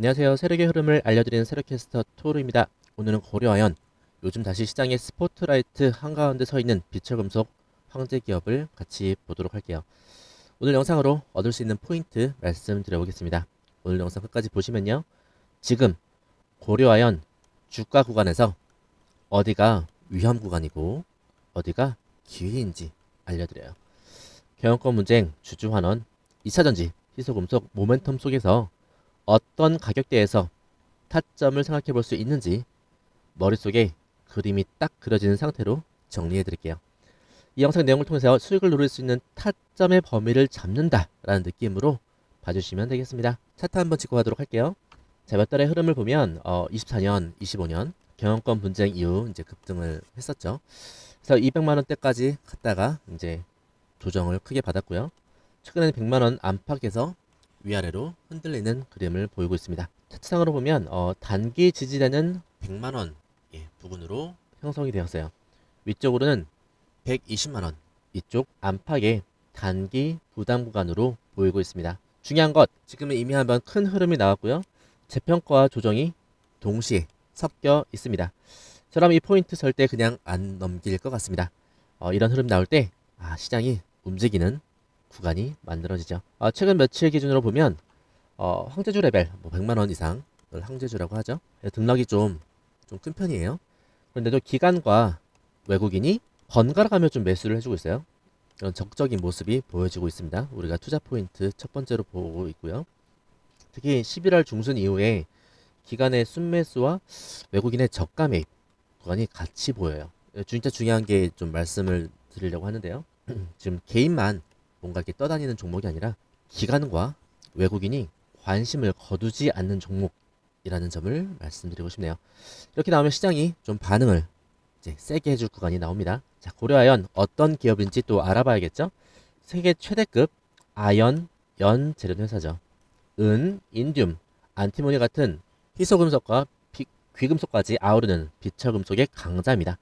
안녕하세요. 세력의 흐름을 알려드리는 세력캐스터 토르입니다. 오늘은 고려아연, 요즘 다시 시장의 스포트라이트 한가운데 서 있는 비철금속 황제 기업을 같이 보도록 할게요. 오늘 영상으로 얻을 수 있는 포인트 말씀드려보겠습니다. 오늘 영상 끝까지 보시면요. 지금 고려아연 주가 구간에서 어디가 위험 구간이고 어디가 기회인지 알려드려요. 경영권 분쟁, 주주환원, 2차전지, 희소금속, 모멘텀 속에서 어떤 가격대에서 타점을 생각해 볼 수 있는지 머릿속에 그림이 딱 그려지는 상태로 정리해 드릴게요. 이 영상 내용을 통해서 수익을 누릴 수 있는 타점의 범위를 잡는다 라는 느낌으로 봐주시면 되겠습니다. 차트 한번 짚고 가도록 할게요. 자, 몇 달의 흐름을 보면 24년, 25년 경영권 분쟁 이후 이제 급등을 했었죠. 그래서 200만원대까지 갔다가 이제 조정을 크게 받았고요. 최근에는 100만원 안팎에서 위아래로 흔들리는 그림을 보이고 있습니다. 차트상으로 보면 단기 지지대는 100만원 부근으로 형성이 되었어요. 위쪽으로는 120만원, 이쪽 안팎의 단기 부담 구간으로 보이고 있습니다. 중요한 것, 지금은 이미 한번 큰 흐름이 나왔고요. 재평가와 조정이 동시에 섞여 있습니다. 저라면 이 포인트 설 때 그냥 안 넘길 것 같습니다. 이런 흐름 나올 때 시장이 움직이는 구간이 만들어지죠. 최근 며칠 기준으로 보면 황제주 레벨 100만원 이상을 황제주라고 하죠. 등락이 좀 큰 편이에요. 그런데도 기관과 외국인이 번갈아 가며 좀 매수를 해주고 있어요. 그런 적극적인 모습이 보여지고 있습니다. 우리가 투자 포인트 첫 번째로 보고 있고요. 특히 11월 중순 이후에 기관의 순매수와 외국인의 저가 매입 구간이 같이 보여요. 진짜 중요한 게 좀 말씀을 드리려고 하는데요. 지금 개인만 뭔가 이렇게 떠다니는 종목이 아니라 기관과 외국인이 관심을 거두지 않는 종목이라는 점을 말씀드리고 싶네요. 이렇게 나오면 시장이 좀 반응을 이제 세게 해줄 구간이 나옵니다. 자, 고려아연 어떤 기업인지 또 알아봐야겠죠? 세계 최대급 아연, 연 재련 회사죠. 은, 인듐, 안티모니 같은 희소금속과 귀금속까지 아우르는 비철금속의 강자입니다.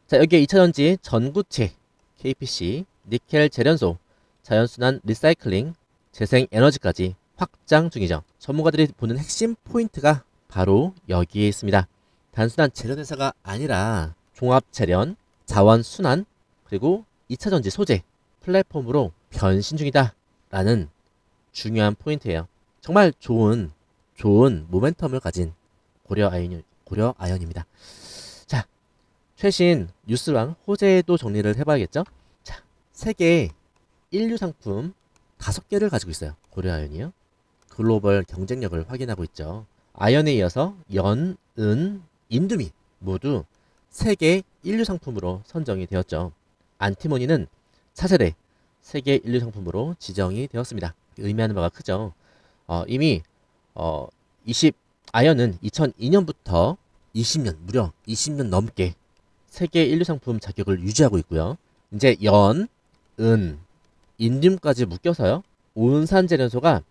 자, 여기에 2차전지 전구체, KPC, 니켈 재련소, 자연순환 리사이클링, 재생에너지까지 확장 중이죠. 전문가들이 보는 핵심 포인트가 바로 여기에 있습니다. 단순한 재련회사가 아니라 종합재련, 자원순환, 그리고 2차전지 소재, 플랫폼으로 변신 중이다 라는 중요한 포인트예요. 정말 좋은 모멘텀을 가진 고려아연입니다. 자, 최신 뉴스랑 호재도 정리를 해봐야겠죠. 자, 세계 1류 상품 5개를 가지고 있어요. 고려아연이요. 글로벌 경쟁력을 확인하고 있죠. 아연에 이어서 연, 은, 인두미 모두 세계 1류 상품으로 선정이 되었죠. 안티모니는 차세대 세계 1류 상품으로 지정이 되었습니다. 의미하는 바가 크죠. 이미 20 아연은 2002년부터 20년 무려 20년 넘게 세계 1류 상품 자격을 유지하고 있고요. 이제 연, 은, 인듐까지 묶여서요. 온산재련소가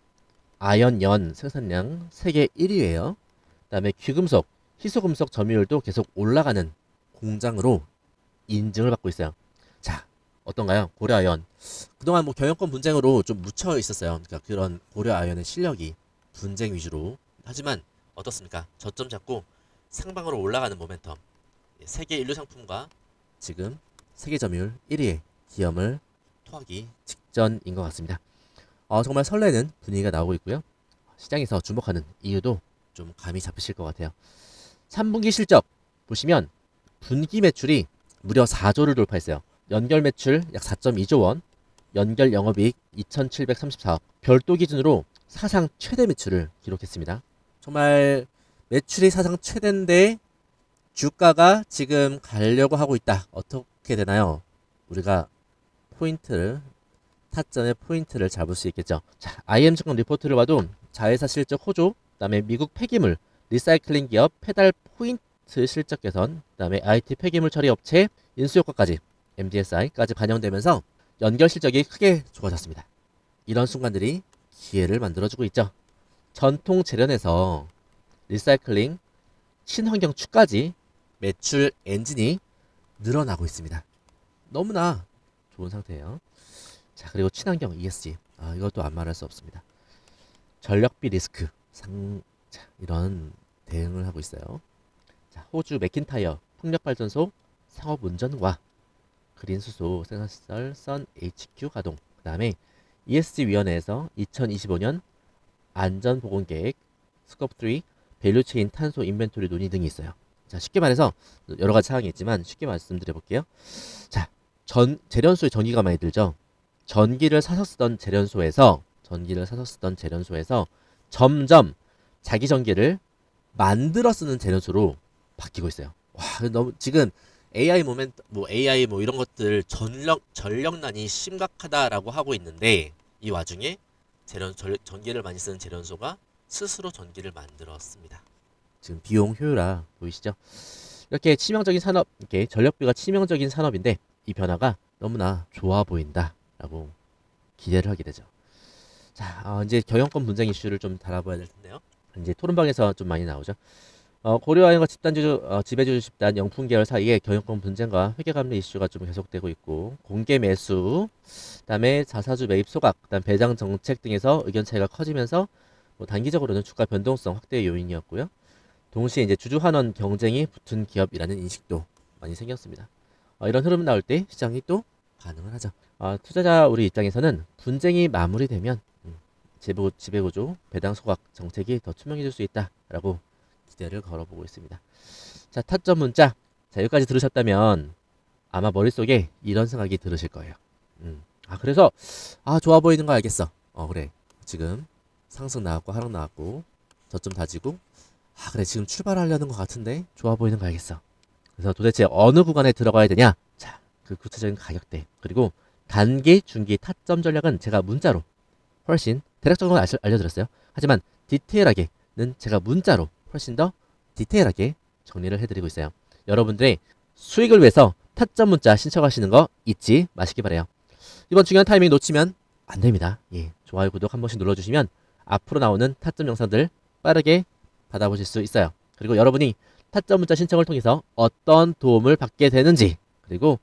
아연, 연 생산량 세계 1위예요. 그 다음에 귀금속, 희소금속 점유율도 계속 올라가는 공장으로 인증을 받고 있어요. 자, 어떤가요? 고려아연. 그동안 경영권 분쟁으로 좀 묻혀 있었어요. 그러니까 그런 고려아연의 실력이 분쟁 위주로. 하지만 어떻습니까? 저점 잡고 상방으로 올라가는 모멘텀. 세계 1류 상품과 지금 세계 점유율 1위의 기업을 토하기 직전인 것 같습니다. 정말 설레는 분위기가 나오고 있고요. 시장에서 주목하는 이유도 좀 감이 잡히실 것 같아요. 3분기 실적 보시면 분기 매출이 무려 4조를 돌파했어요. 연결 매출 약 4.2조 원, 연결 영업이익 2,734억, 별도 기준으로 사상 최대 매출을 기록했습니다. 정말 매출이 사상 최대인데 주가가 지금 가려고 하고 있다. 어떻게 되나요? 우리가 타점의 포인트를 잡을 수 있겠죠. 자, IM증권 리포트를 봐도 자회사 실적 호조, 그 다음에 미국 폐기물 리사이클링 기업 페달 포인트 실적 개선, 그 다음에 IT 폐기물 처리 업체 인수효과까지 MDSI까지 반영되면서 연결 실적이 크게 좋아졌습니다. 이런 순간들이 기회를 만들어주고 있죠. 전통 재련에서 리사이클링, 친환경 축까지 매출 엔진이 늘어나고 있습니다. 너무나 좋은 상태예요. 자, 그리고 친환경 ESG 이것도 안 말할 수 없습니다. 전력비 리스크 자, 이런 대응을 하고 있어요. 자, 호주 맥킨타이어 풍력발전소 상업운전과 그린수소 생산시설 선 HQ 가동. 그 다음에 ESG 위원회에서 2025년 안전보건계획 스코프 3 밸류체인 탄소 인벤토리 논의 등이 있어요. 자, 쉽게 말해서 여러 가지 사항이 있지만 쉽게 말씀드려 볼게요. 자, 재련소에 전기가 많이 들죠. 전기를 사서 쓰던 재련소에서 점점 자기 전기를 만들어 쓰는 재련소로 바뀌고 있어요. 와, 너무 지금 AI 모멘트 AI 이런 것들 전력난이 심각하다라고 하고 있는데 이 와중에 전기를 많이 쓰는 재련소가 스스로 전기를 만들었습니다. 지금 비용 효율화 보이시죠? 이렇게 치명적인 산업, 이렇게 전력비가 치명적인 산업인데 이 변화가 너무나 좋아 보인다라고 기대를 하게 되죠. 자, 이제 경영권 분쟁 이슈를 좀 다뤄봐야 될 텐데요. 이제 토론방에서 좀 많이 나오죠. 고려아연과 지배주주 집단 영풍 계열 사이에 경영권 분쟁과 회계감리 이슈가 좀 계속되고 있고 공개 매수, 그다음에 자사주 매입 소각, 그다음 배당 정책 등에서 의견 차이가 커지면서 단기적으로는 주가 변동성 확대의 요인이었고요. 동시에 이제 주주 환원 경쟁이 붙은 기업이라는 인식도 많이 생겼습니다. 이런 흐름 나올 때 시장이 또 반응을 하죠. 투자자 우리 입장에서는 분쟁이 마무리되면 지배구조, 배당 소각 정책이 더 투명해질 수 있다라고 기대를 걸어보고 있습니다. 자, 타점 문자. 자, 여기까지 들으셨다면 아마 머릿속에 이런 생각이 들으실 거예요. 그래서 좋아 보이는 거 알겠어. 그래. 지금 상승 나왔고 하락 나왔고 저점 다지고 그래 지금 출발하려는 것 같은데 좋아 보이는 거 알겠어. 그래서 도대체 어느 구간에 들어가야 되냐? 자, 그 구체적인 가격대 그리고 단기, 중기 타점 전략은 제가 문자로 훨씬 대략적으로 알려드렸어요. 하지만 디테일하게는 제가 문자로 훨씬 더 디테일하게 정리를 해드리고 있어요. 여러분들의 수익을 위해서 타점 문자 신청하시는 거 잊지 마시기 바래요. 이번 중요한 타이밍 놓치면 안 됩니다. 예, 좋아요, 구독 한 번씩 눌러주시면 앞으로 나오는 타점 영상들 빠르게 받아보실 수 있어요. 그리고 여러분이 타점 문자 신청을 통해서 어떤 도움을 받게 되는지 그리고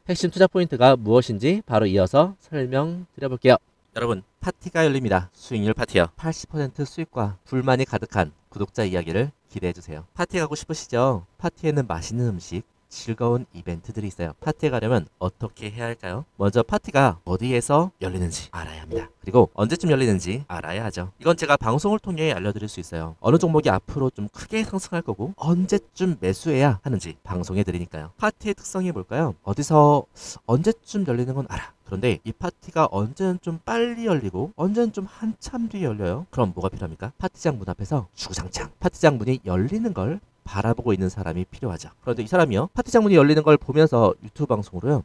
핵심 투자 포인트가 무엇인지 바로 이어서 설명드려 볼게요. 여러분, 파티가 열립니다. 수익률 파티요. 80% 수익과 불만이 가득한 구독자 이야기를 기대해주세요. 파티 가고 싶으시죠? 파티에는 맛있는 음식, 즐거운 이벤트들이 있어요. 파티에 가려면 어떻게 해야 할까요? 먼저 파티가 어디에서 열리는지 알아야 합니다. 그리고 언제쯤 열리는지 알아야 하죠. 이건 제가 방송을 통해 알려드릴 수 있어요. 어느 종목이 앞으로 좀 크게 상승할 거고 언제쯤 매수해야 하는지 방송해 드리니까요. 파티의 특성이 뭘까요? 어디서 언제쯤 열리는 건 알아. 그런데 이 파티가 언제는 좀 빨리 열리고 언제는 좀 한참 뒤에 열려요. 그럼 뭐가 필요합니까? 파티장 문 앞에서 주구장창 파티장 문이 열리는 걸 바라보고 있는 사람이 필요하죠. 그런데 이 사람이요, 파티장 문이 열리는 걸 보면서 유튜브 방송으로요,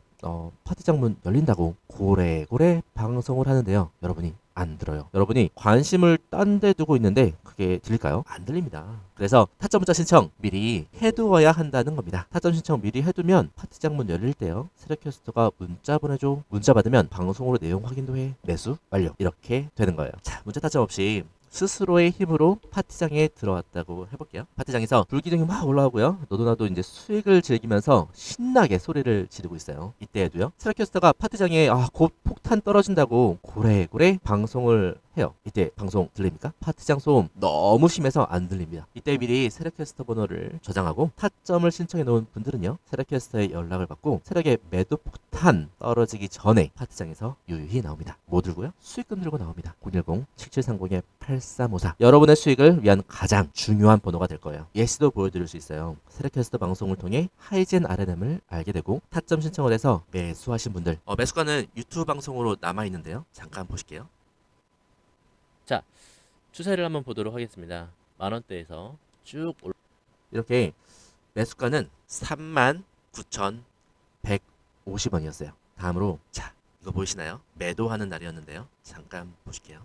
파티장 문 열린다고 고래고래 방송을 하는데요. 여러분이 안 들어요. 여러분이 관심을 딴 데 두고 있는데 그게 들릴까요? 안 들립니다. 그래서 타점 문자 신청 미리 해두어야 한다는 겁니다. 타점 신청 미리 해두면 파티장 문 열릴 때요, 세력캐스터가 문자 보내줘. 문자 받으면 방송으로 내용 확인도 해. 매수 완료. 이렇게 되는 거예요. 자, 문자 타점 없이 스스로의 힘으로 파티장에 들어왔다고 해볼게요. 파티장에서 불기둥이 막 올라오고요. 너도 나도 이제 수익을 즐기면서 신나게 소리를 지르고 있어요. 이때에도요, 세력캐스터가 파티장에 곧 폭탄 떨어진다고 고래고래 방송을 해요. 이때 방송 들립니까? 파티장 소음 너무 심해서 안 들립니다. 이때 미리 세력캐스터 번호를 저장하고 타점을 신청해 놓은 분들은요, 세력캐스터의 연락을 받고 세력의 매도 폭탄 떨어지기 전에 파티장에서 유유히 나옵니다. 뭐 들고요? 수익금 들고 나옵니다. 010-7730-8354. 여러분의 수익을 위한 가장 중요한 번호가 될 거예요. 예시도 보여드릴 수 있어요. 세력캐스터 방송을 통해 하이젠 RNM을 알게 되고 타점 신청을 해서 매수하신 분들, 매수가는 유튜브 방송으로 남아있는데요. 잠깐 보실게요. 자, 추세를 한번 보도록 하겠습니다. 만원대에서 쭉 이렇게 매수가는 39,150원이었어요. 다음으로 자, 이거 보이시나요? 매도하는 날이었는데요. 잠깐 보실게요.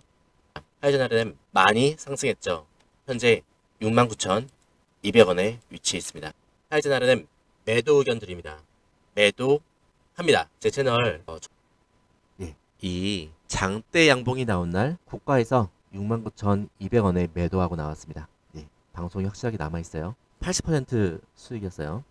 하이젠 RNM 많이 상승했죠. 현재 69,200원에 위치해 있습니다. 하이젠 RNM 매도 의견 드립니다. 매도합니다. 제 채널 이 장대 양봉이 나온 날 고가에서 69,200원에 매도하고 나왔습니다. 방송이 확실하게 남아있어요. 80% 수익이었어요.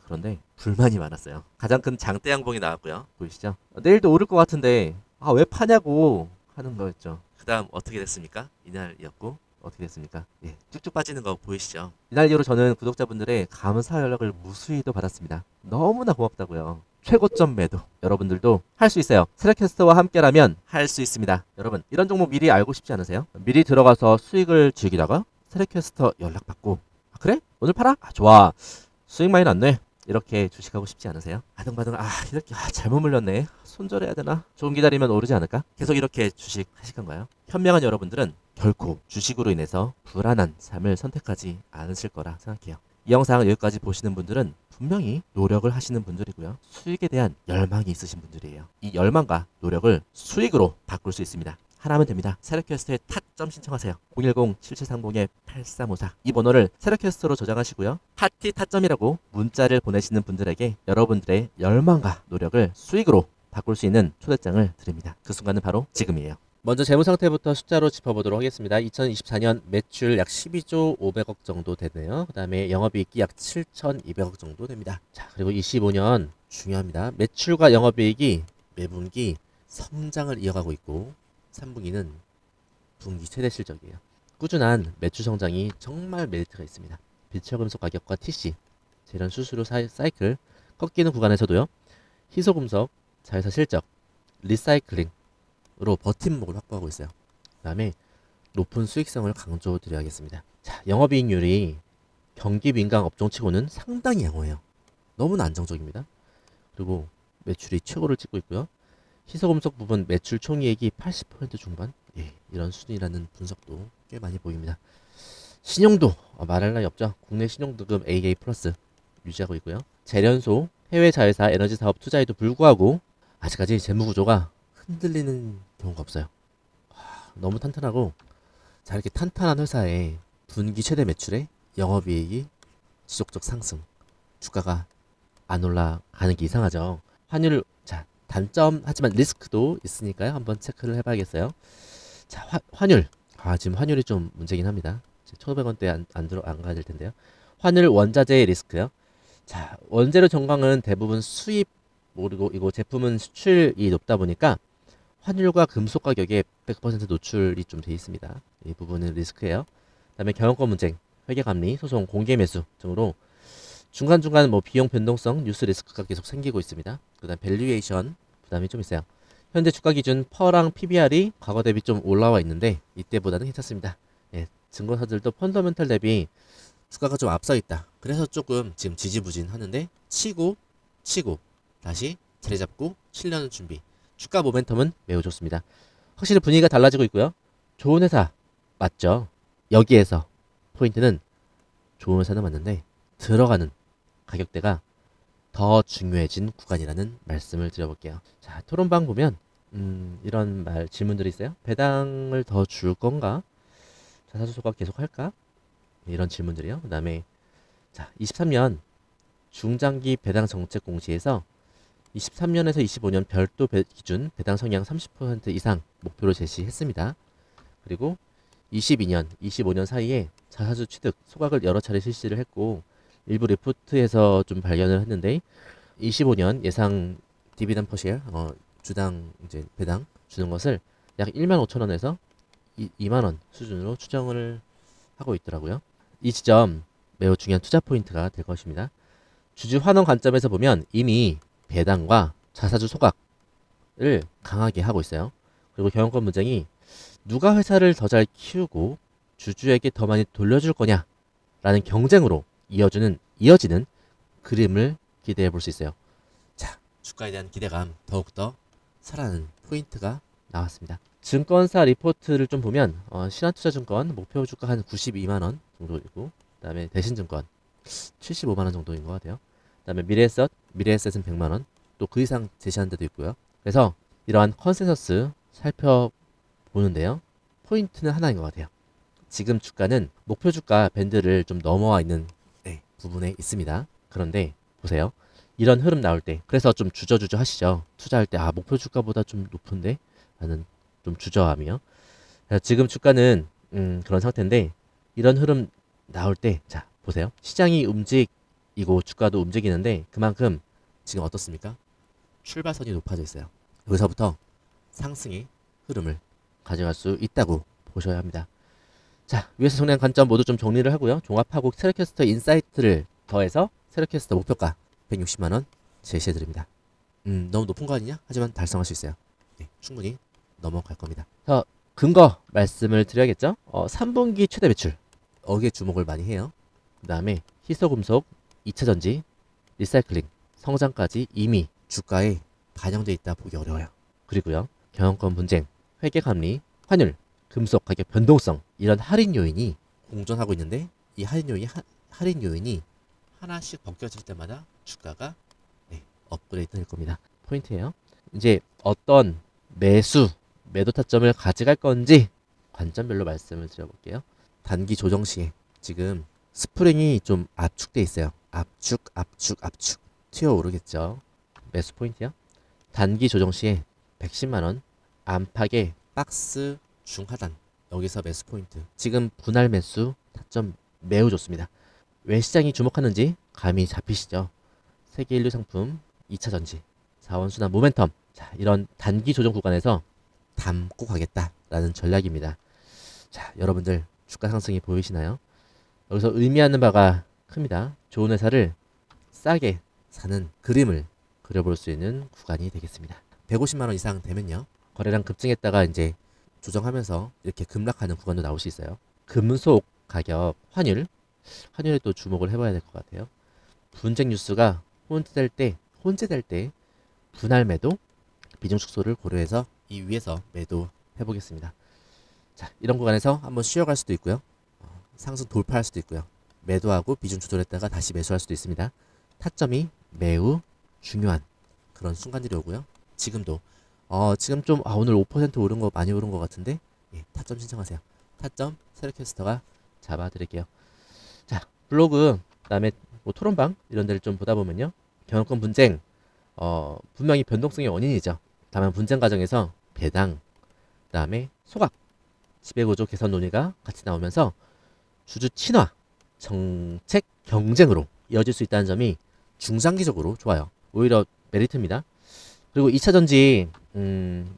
그런데 불만이 많았어요. 가장 큰 장대 양봉이 나왔고요. 보이시죠? 내일도 오를 것 같은데 왜 파냐고 하는 거였죠. 그 다음 어떻게 됐습니까? 이날이었고 어떻게 됐습니까? 예, 쭉쭉 빠지는 거 보이시죠? 이날 이후로 저는 구독자분들의 감사 연락을 무수히도 받았습니다. 너무나 고맙다고요. 최고점 매도. 여러분들도 할 수 있어요. 세력캐스터와 함께라면 할 수 있습니다. 여러분, 이런 종목 미리 알고 싶지 않으세요? 미리 들어가서 수익을 즐기다가 세력캐스터 연락받고, 아, 그래? 오늘 팔아? 아, 좋아. 수익 많이 났네. 이렇게 주식하고 싶지 않으세요? 아등바등, 이렇게 잘못 물렸네. 손절해야 되나? 조금 기다리면 오르지 않을까? 계속 이렇게 주식 하실 건가요? 현명한 여러분들은 결코 주식으로 인해서 불안한 삶을 선택하지 않으실 거라 생각해요. 이 영상 여기까지 보시는 분들은 분명히 노력을 하시는 분들이고요. 수익에 대한 열망이 있으신 분들이에요. 이 열망과 노력을 수익으로 바꿀 수 있습니다. 하나면 됩니다. 세력캐스터에 타점 신청하세요. 010-7730-8354 이 번호를 세력캐스터로 저장하시고요. 파티 타점이라고 문자를 보내시는 분들에게 여러분들의 열망과 노력을 수익으로 바꿀 수 있는 초대장을 드립니다. 그 순간은 바로 지금이에요. 먼저 재무 상태부터 숫자로 짚어보도록 하겠습니다. 2024년 매출 약 12조 500억 정도 되네요. 그 다음에 영업이익이 약 7,200억 정도 됩니다. 자, 그리고 25년 중요합니다. 매출과 영업이익이 매분기 성장을 이어가고 있고 3분기는 분기 최대 실적이에요. 꾸준한 매출 성장이 정말 메리트가 있습니다. 비철금속 가격과 TC, 재련 수수료 사이클 꺾이는 구간에서도요. 희소금속, 자회사 실적, 리사이클링 으로 버팀목을 확보하고 있어요. 그 다음에 높은 수익성을 강조드려야겠습니다. 자, 영업이익률이 경기 민감 업종치고는 상당히 양호해요. 너무나 안정적입니다. 그리고 매출이 최고를 찍고 있고요. 희소금속 부분 매출 총이익이 80% 중반, 예, 이런 수준이라는 분석도 꽤 많이 보입니다. 신용도 말할 나위 없죠. 국내 신용등급 AA 플러스 유지하고 있고요. 재련소, 해외 자회사 에너지 사업 투자에도 불구하고 아직까지 재무구조가 흔들리는 경우가 없어요. 너무 탄탄하고, 자, 이렇게 탄탄한 회사에 분기 최대 매출에 영업이익이 지속적 상승, 주가가 안 올라가는 게 이상하죠. 환율, 자, 단점 하지만 리스크도 있으니까요. 한번 체크를 해봐야겠어요. 자, 환율, 지금 환율이 좀 문제긴 합니다. 1,500원대 안 가야 될 텐데요. 환율 원자재 리스크요. 자, 원재료 정광은 대부분 수입, 그리고 이거 제품은 수출이 높다 보니까 환율과 금속 가격에 100% 노출이 좀 돼 있습니다. 이 부분은 리스크예요. 그다음에 경영권 문쟁, 회계감리, 소송, 공개 매수 등으로 중간중간 비용 변동성, 뉴스 리스크가 계속 생기고 있습니다. 그다음 밸류에이션 부담이 좀 있어요. 현재 주가 기준 퍼랑 PBR이 과거 대비 좀 올라와 있는데 이때보다는 괜찮습니다. 예, 증권사들도 펀더멘털 대비 주가가 좀 앞서 있다. 그래서 조금 지금 지지부진하는데 치고 다시 자리 잡고 치려는 준비. 주가 모멘텀은 매우 좋습니다. 확실히 분위기가 달라지고 있고요. 좋은 회사 맞죠? 여기에서 포인트는 좋은 회사는 맞는데 들어가는 가격대가 더 중요해진 구간이라는 말씀을 드려볼게요. 자, 토론방 보면 이런 질문들이 있어요. 배당을 더 줄 건가? 자사주 소각 계속 할까? 이런 질문들이요. 그 다음에 자, 23년 중장기 배당 정책 공시에서 23년에서 25년 별도 기준 배당 성향 30% 이상 목표로 제시했습니다. 그리고 22년, 25년 사이에 자사주 취득, 소각을 여러 차례 실시를 했고 일부 리포트에서 좀 발견을 했는데 25년 예상 디비던 퍼시어 주당 이제 배당 주는 것을 약 15,000원에서 2만원 수준으로 추정을 하고 있더라고요. 이 지점 매우 중요한 투자 포인트가 될 것입니다. 주주 환원 관점에서 보면 이미 배당과 자사주 소각을 강하게 하고 있어요. 그리고 경영권 문쟁이 누가 회사를 더 잘 키우고 주주에게 더 많이 돌려줄 거냐라는 경쟁으로 이어지는 그림을 기대해 볼 수 있어요. 자, 주가에 대한 기대감 더욱더 살아나는 포인트가 나왔습니다. 증권사 리포트를 좀 보면 신한투자증권 목표 주가 한 92만원 정도이고 그 다음에 대신증권 75만원 정도인 것 같아요. 그 다음에 미래에셋은 100만원 또 그 이상 제시한 데도 있고요. 그래서 이러한 컨센서스 살펴보는데요. 포인트는 하나인 것 같아요. 지금 주가는 목표 주가 밴드를 좀 넘어와 있는 부분에 있습니다. 그런데 보세요. 이런 흐름 나올 때 그래서 좀 주저주저 하시죠. 투자할 때 목표 주가보다 좀 높은데 라는 좀 주저함이요. 지금 주가는 그런 상태인데 이런 흐름 나올 때 자 보세요. 시장이 움직이고 주가도 움직이는데 그만큼 지금 어떻습니까? 출발선이 높아져 있어요. 여기서부터 상승의 흐름을 가져갈 수 있다고 보셔야 합니다. 자, 위에서 정리한 관점 모두 좀 정리를 하고요. 종합하고 세력캐스터 인사이트를 더해서 세력캐스터 목표가 160만원 제시해드립니다. 너무 높은 거 아니냐? 하지만 달성할 수 있어요. 네, 충분히 넘어갈 겁니다. 자, 근거 말씀을 드려야겠죠? 3분기 최대 매출. 여기에 주목을 많이 해요. 그 다음에 희소금속, 2차전지, 리사이클링, 성장까지 이미 주가에 반영되어 있다 보기 어려워요. 그리고요, 경영권 분쟁, 회계감리, 환율, 금속 가격 변동성, 이런 할인 요인이 공존하고 있는데, 이 할인 요인이 하나씩 벗겨질 때마다 주가가 업그레이드 될 겁니다. 포인트예요. 이제 어떤 매도 타점을 가져갈 건지 관점별로 말씀을 드려볼게요. 단기 조정 시에 지금 스프링이 좀 압축돼 있어요. 압축 튀어 오르겠죠. 매수 포인트요. 단기 조정 시에 110만원 안팎의 박스 중하단, 여기서 매수 포인트. 지금 분할 매수 타점 매우 좋습니다. 왜 시장이 주목하는지 감이 잡히시죠? 세계인류 상품, 2차전지, 자원순환 모멘텀. 자, 이런 단기 조정 구간에서 담고 가겠다라는 전략입니다. 자, 여러분들 주가 상승이 보이시나요? 여기서 의미하는 바가 큽니다. 좋은 회사를 싸게 사는 그림을 그려볼 수 있는 구간이 되겠습니다. 150만원 이상 되면요, 거래량 급증했다가 이제 조정하면서 이렇게 급락하는 구간도 나올 수 있어요. 금속 가격, 환율에 또 주목을 해봐야 될 것 같아요. 분쟁 뉴스가 혼재될 때 분할 매도, 비중 축소를 고려해서 이 위에서 매도 해보겠습니다. 자, 이런 구간에서 한번 쉬어갈 수도 있고요. 상승 돌파할 수도 있고요. 매도하고 비중 조절했다가 다시 매수할 수도 있습니다. 타점이 매우 중요한 그런 순간들이 오고요. 지금도 지금 좀 오늘 5% 오른 거 많이 오른 것 같은데, 예, 타점 신청하세요. 타점 세력캐스터가 잡아드릴게요. 자, 블로그 그다음에 뭐 토론방 이런 데를 좀 보다 보면요, 경영권 분쟁 분명히 변동성의 원인이죠. 다만 분쟁 과정에서 배당, 그다음에 소각, 지배구조 개선 논의가 같이 나오면서 주주 친화, 정책 경쟁으로 이어질 수 있다는 점이 중장기적으로 좋아요. 오히려 메리트입니다. 그리고 2차전지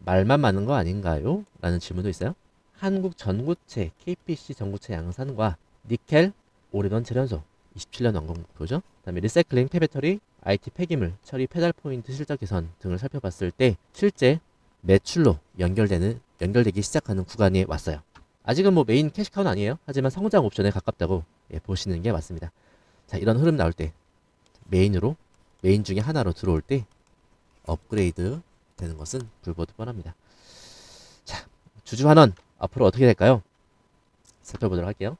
말만 많은 거 아닌가요? 라는 질문도 있어요. 한국 전구체, KPC 전구체 양산과 니켈, 오레논 재련소 27년 완공 목표죠. 그다음에 리사이클링, 폐배터리, IT 폐기물, 처리, 페달 포인트 실적 개선 등을 살펴봤을 때 실제 매출로 연결되기 시작하는 구간이 왔어요. 아직은 뭐 메인 캐시카우는 아니에요. 하지만 성장 옵션에 가깝다고 보시는 게 맞습니다. 자, 이런 흐름 나올 때 메인 중에 하나로 들어올 때 업그레이드 되는 것은 불보듯 뻔합니다. 자, 주주환원 앞으로 어떻게 될까요? 살펴보도록 할게요.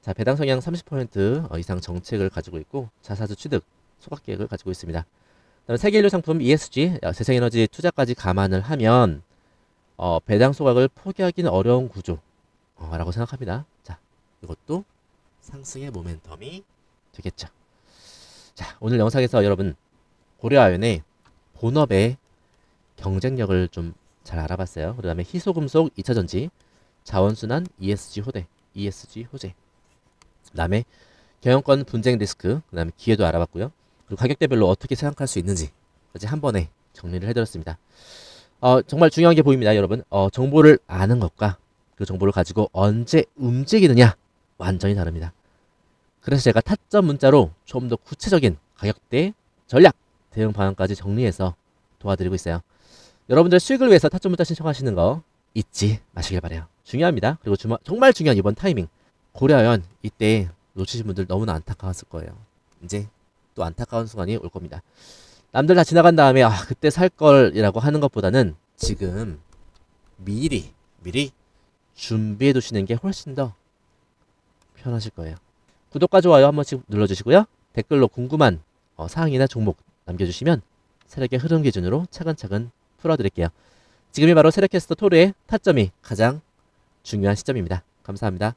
자, 배당 성향 30% 이상 정책을 가지고 있고 자사주 취득, 소각 계획을 가지고 있습니다. 그다음에 세계인류 상품 ESG, 재생에너지 투자까지 감안을 하면 배당 소각을 포기하기는 어려운 구조라고 생각합니다. 자, 이것도 상승의 모멘텀이 되겠죠. 자, 오늘 영상에서 여러분 고려아연의 본업의 경쟁력을 좀 잘 알아봤어요. 그 다음에 희소금속, 2차전지, 자원순환, ESG 호재, 그 다음에 경영권 분쟁 리스크, 그 다음에 기회도 알아봤고요. 그리고 가격대별로 어떻게 생각할 수 있는지까지 한 번에 정리를 해드렸습니다. 정말 중요한 게 보입니다, 여러분. 정보를 아는 것과 그 정보를 가지고 언제 움직이느냐 완전히 다릅니다. 그래서 제가 타점 문자로 좀 더 구체적인 가격대, 전략, 대응 방안까지 정리해서 도와드리고 있어요. 여러분들 수익을 위해서 타점 문자 신청하시는 거 잊지 마시길 바래요. 중요합니다. 그리고 정말 중요한 이번 타이밍, 고려아연 이때 놓치신 분들 너무나 안타까웠을 거예요. 이제 또 안타까운 순간이 올 겁니다. 남들 다 지나간 다음에 그때 살 걸이라고 하는 것보다는 지금 미리 준비해 두시는 게 훨씬 더 편하실 거예요. 구독과 좋아요 한 번씩 눌러주시고요. 댓글로 궁금한 사항이나 종목 남겨주시면 세력의 흐름 기준으로 차근차근 풀어드릴게요. 지금이 바로 세력캐스터 토르의 타점이 가장 중요한 시점입니다. 감사합니다.